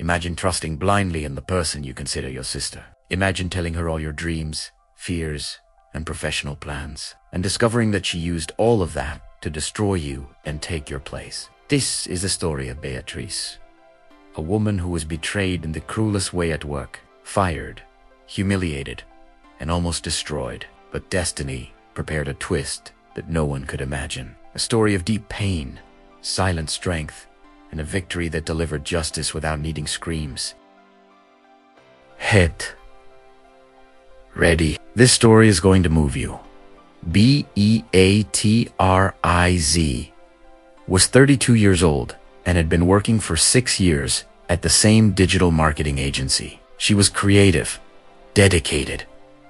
Imagine trusting blindly in the person you consider your sister. Imagine telling her all your dreams, fears, and professional plans, and discovering that she used all of that to destroy you and take your place. This is the story of Beatriz, a woman who was betrayed in the cruelest way at work, fired, humiliated, and almost destroyed. But destiny prepared a twist that no one could imagine. A story of deep pain, silent strength, and a victory that delivered justice without needing screams. Hit. Ready. This story is going to move you. Beatriz was 32 years old and had been working for 6 years at the same digital marketing agency. She was creative, dedicated,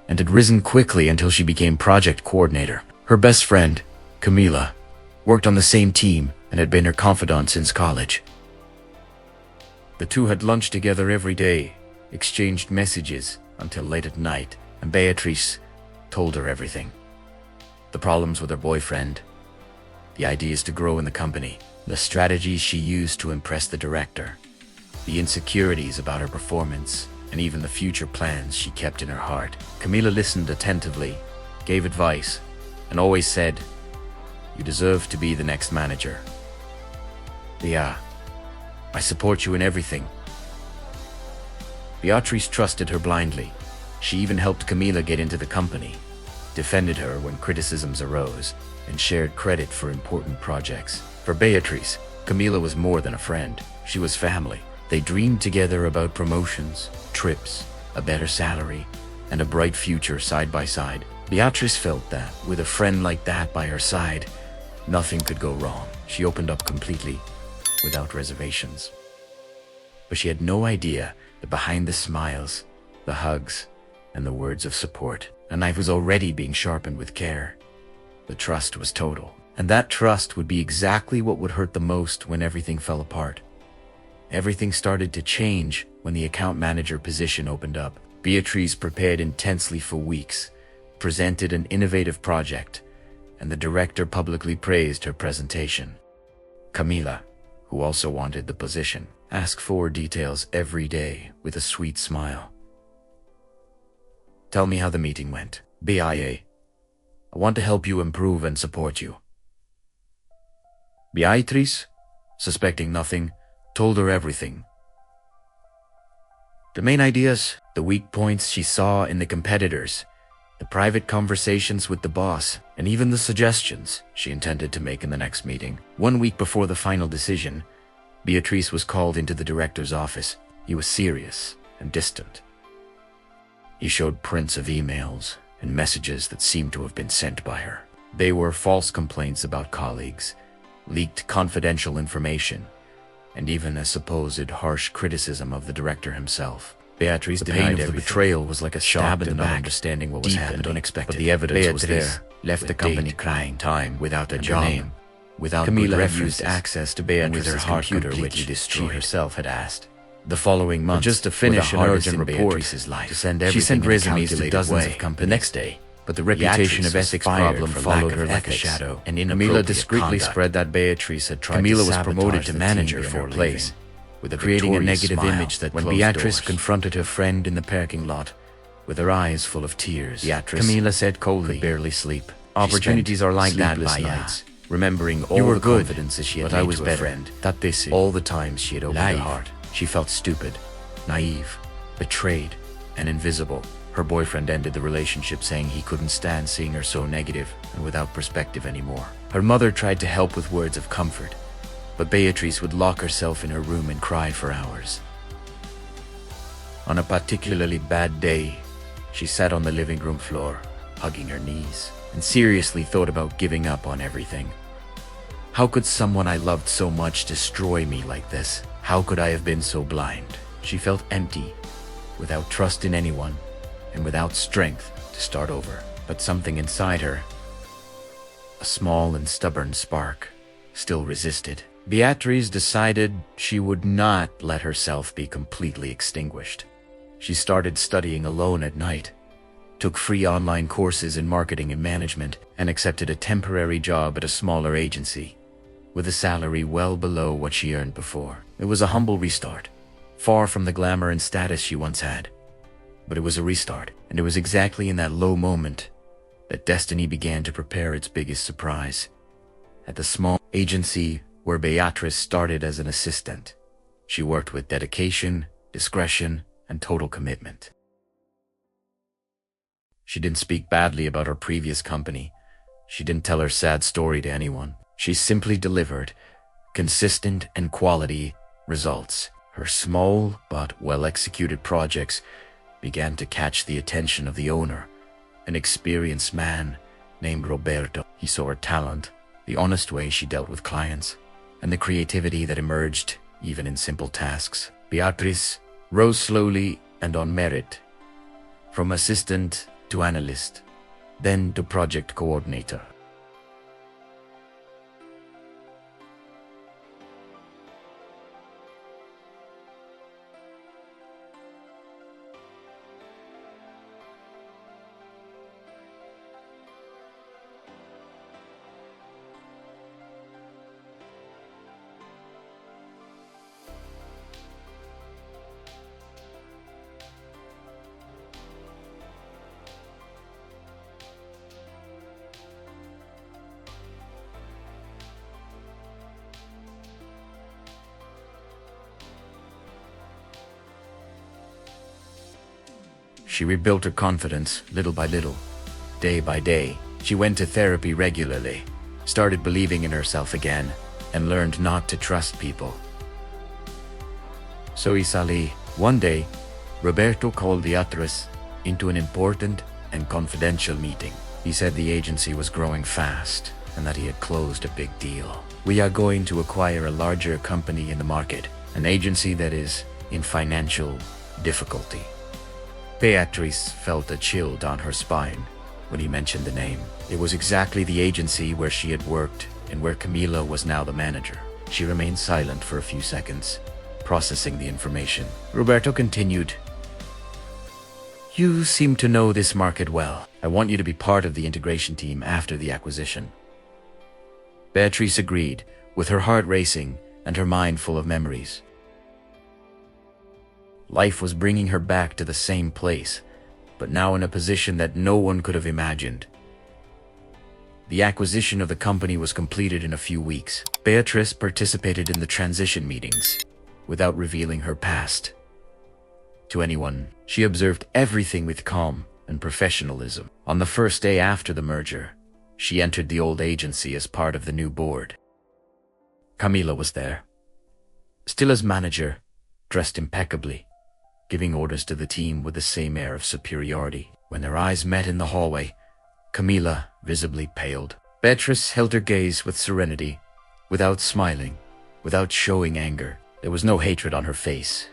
and had risen quickly until she became project coordinator. Her best friend, Camila, worked on the same team and had been her confidant since college. The two had lunch together every day, exchanged messages until late at night, and Beatriz told her everything. The problems with her boyfriend, the ideas to grow in the company, the strategies she used to impress the director, the insecurities about her performance, and even the future plans she kept in her heart. Camila listened attentively, gave advice, and always said, "You deserve to be the next manager. Yeah, I support you in everything." Beatriz trusted her blindly. She even helped Camila get into the company, defended her when criticisms arose, and shared credit for important projects. For Beatriz, Camila was more than a friend. She was family. They dreamed together about promotions, trips, a better salary, and a bright future side by side. Beatriz felt that, with a friend like that by her side, nothing could go wrong. She opened up completely, without reservations. But she had no idea that behind the smiles, the hugs, and the words of support, a knife was already being sharpened with care. The trust was total. And that trust would be exactly what would hurt the most when everything fell apart. Everything started to change when the account manager position opened up. Beatriz prepared intensely for weeks, presented an innovative project, and the director publicly praised her presentation. Camila, who also wanted the position, asked for details every day with a sweet smile. "Tell me how the meeting went. I want to help you improve and support you." Beatriz, suspecting nothing, told her everything. The main ideas, the weak points she saw in the competitors, the private conversations with the boss, and even the suggestions she intended to make in the next meeting. 1 week before the final decision, Beatriz was called into the director's office. He was serious and distant. He showed prints of emails and messages that seemed to have been sent by her. They were false complaints about colleagues, leaked confidential information, and even a supposed harsh criticism of the director himself. Beatriz denied the betrayal was like a stab in the back, understanding what was happening, unexpected. But the evidence was there. Left the company crying, time without a job, name, without Camila refused access to Beatriz's computer, which she herself had asked. The following month, just to finish an urgent report, she sent resumes to dozens of companies. The next day, but the reputation of ethics problem followed her like a shadow, and Camila discreetly spread that Beatriz had tried to sabotage. Camila was promoted to manager for her place, with creating a negative image that when Beatriz confronted her friend in the parking lot, with her eyes full of tears, Camila said coldly, "Could barely sleep. Opportunities are like that by nights." Remembering all the confidences she had made to her friend, that this is all the times she had opened her heart. She felt stupid, naive, betrayed, and invisible. Her boyfriend ended the relationship, saying he couldn't stand seeing her so negative and without perspective anymore. Her mother tried to help with words of comfort, but Beatriz would lock herself in her room and cry for hours. On a particularly bad day, she sat on the living room floor, hugging her knees, and seriously thought about giving up on everything. How could someone I loved so much destroy me like this? How could I have been so blind? She felt empty, without trust in anyone, and without strength to start over. But something inside her, a small and stubborn spark, still resisted. Beatriz decided she would not let herself be completely extinguished. She started studying alone at night, took free online courses in marketing and management, and accepted a temporary job at a smaller agency, with a salary well below what she earned before. It was a humble restart, far from the glamour and status she once had. But it was a restart, and it was exactly in that low moment that destiny began to prepare its biggest surprise. At the small agency where Beatriz started as an assistant, she worked with dedication, discretion, and total commitment. She didn't speak badly about her previous company. She didn't tell her sad story to anyone. She simply delivered consistent and quality results. Her small but well-executed projects began to catch the attention of the owner, an experienced man named Roberto. He saw her talent, the honest way she dealt with clients, and the creativity that emerged even in simple tasks. Beatriz rose slowly and on merit, from assistant to analyst, then to project coordinator. She rebuilt her confidence little by little, day by day. She went to therapy regularly, started believing in herself again, and learned not to trust people. So Isali, one day, Roberto called Beatriz into an important and confidential meeting. He said the agency was growing fast and that he had closed a big deal. We are going to acquire a larger company in the market, an agency that is in financial difficulty. Beatriz felt a chill down her spine when he mentioned the name. It was exactly the agency where she had worked and where Camila was now the manager. She remained silent for a few seconds, processing the information. Roberto continued, "You seem to know this market well. I want you to be part of the integration team after the acquisition." Beatriz agreed, with her heart racing and her mind full of memories. Life was bringing her back to the same place, but now in a position that no one could have imagined. The acquisition of the company was completed in a few weeks. Beatriz participated in the transition meetings without revealing her past to anyone. She observed everything with calm and professionalism. On the first day after the merger, she entered the old agency as part of the new board. Camila was there, still as manager, dressed impeccably, giving orders to the team with the same air of superiority. When their eyes met in the hallway, Camila visibly paled. Beatriz held her gaze with serenity, without smiling, without showing anger. There was no hatred on her face.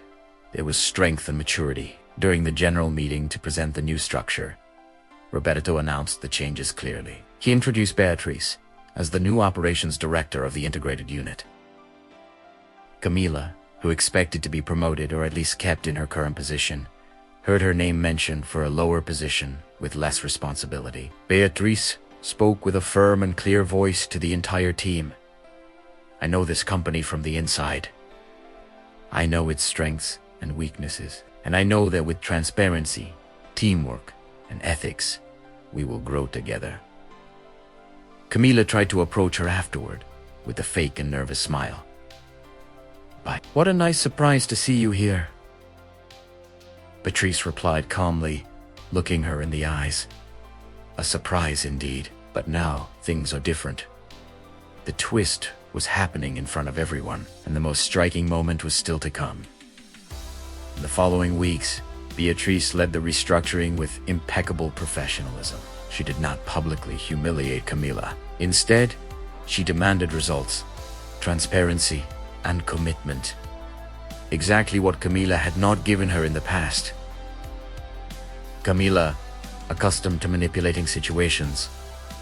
There was strength and maturity. During the general meeting to present the new structure, Roberto announced the changes clearly. He introduced Beatriz as the new operations director of the integrated unit. Camila, who expected to be promoted or at least kept in her current position, heard her name mentioned for a lower position with less responsibility. Beatriz spoke with a firm and clear voice to the entire team. "I know this company from the inside. I know its strengths and weaknesses, and I know that with transparency, teamwork, and ethics, we will grow together." Camila tried to approach her afterward with a fake and nervous smile. "Bye. What a nice surprise to see you here." Beatriz replied calmly, looking her in the eyes. "A surprise indeed, but now things are different." The twist was happening in front of everyone, and the most striking moment was still to come. In the following weeks, Beatriz led the restructuring with impeccable professionalism. She did not publicly humiliate Camila. Instead, she demanded results, transparency, and commitment. Exactly what Camila had not given her in the past. Camila, accustomed to manipulating situations,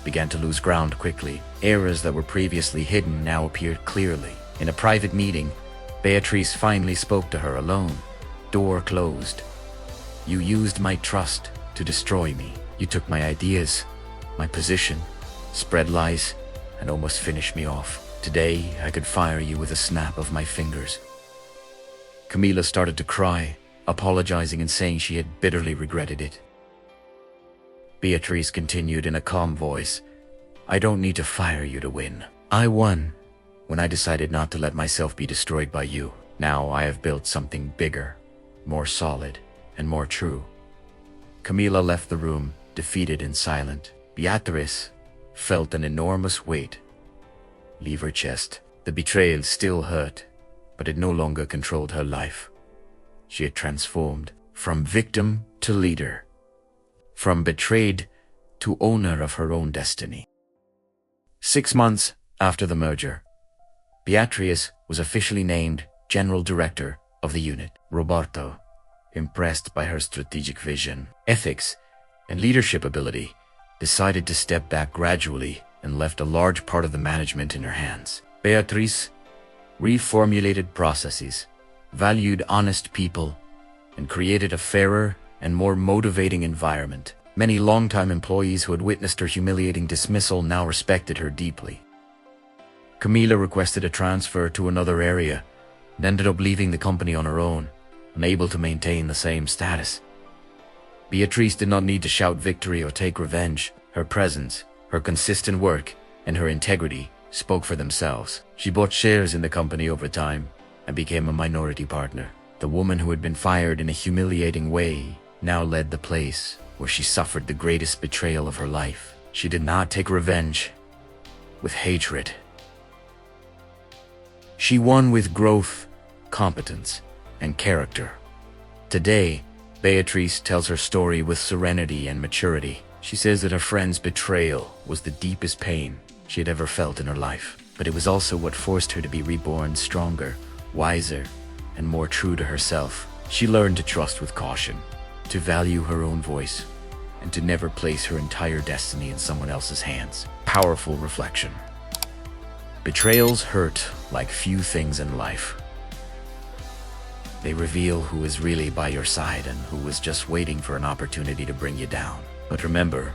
began to lose ground quickly. Errors that were previously hidden now appeared clearly. In a private meeting, Beatriz finally spoke to her alone. Door closed. "You used my trust to destroy me. You took my ideas, my position, spread lies, and almost finished me off. Today, I could fire you with a snap of my fingers." Camila started to cry, apologizing and saying she had bitterly regretted it. Beatriz continued in a calm voice, "I don't need to fire you to win. I won when I decided not to let myself be destroyed by you. Now I have built something bigger, more solid, and more true." Camila left the room, defeated and silent. Beatriz felt an enormous weight leave her chest. The betrayal still hurt, but it no longer controlled her life. She had transformed from victim to leader, from betrayed to owner of her own destiny. 6 months after the merger, Beatriz was officially named General Director of the unit. Roberto, impressed by her strategic vision, ethics, and leadership ability, decided to step back gradually and left a large part of the management in her hands. Beatriz reformulated processes, valued honest people, and created a fairer and more motivating environment. Many longtime employees who had witnessed her humiliating dismissal now respected her deeply. Camila requested a transfer to another area and ended up leaving the company on her own, unable to maintain the same status. Beatriz did not need to shout victory or take revenge. Her presence, her consistent work, and her integrity spoke for themselves. She bought shares in the company over time and became a minority partner. The woman who had been fired in a humiliating way now led the place where she suffered the greatest betrayal of her life. She did not take revenge with hatred. She won with growth, competence, and character. Today, Beatriz tells her story with serenity and maturity. She says that her friend's betrayal was the deepest pain she had ever felt in her life, but it was also what forced her to be reborn stronger, wiser, and more true to herself. She learned to trust with caution, to value her own voice, and to never place her entire destiny in someone else's hands. Powerful reflection. Betrayals hurt like few things in life. They reveal who is really by your side and who is just waiting for an opportunity to bring you down. But remember,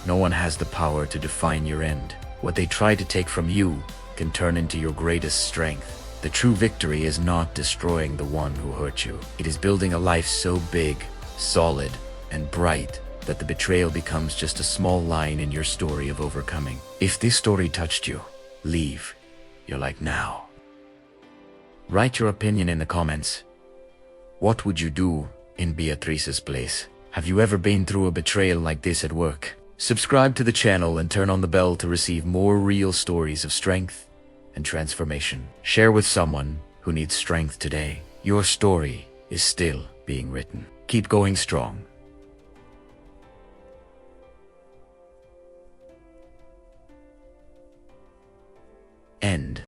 no one has the power to define your end. What they try to take from you can turn into your greatest strength. The true victory is not destroying the one who hurt you. It is building a life so big, solid, and bright that the betrayal becomes just a small line in your story of overcoming. If this story touched you, leave your like now. Write your opinion in the comments. What would you do in Beatriz's place? Have you ever been through a betrayal like this at work? Subscribe to the channel and turn on the bell to receive more real stories of strength and transformation. Share with someone who needs strength today. Your story is still being written. Keep going strong. End.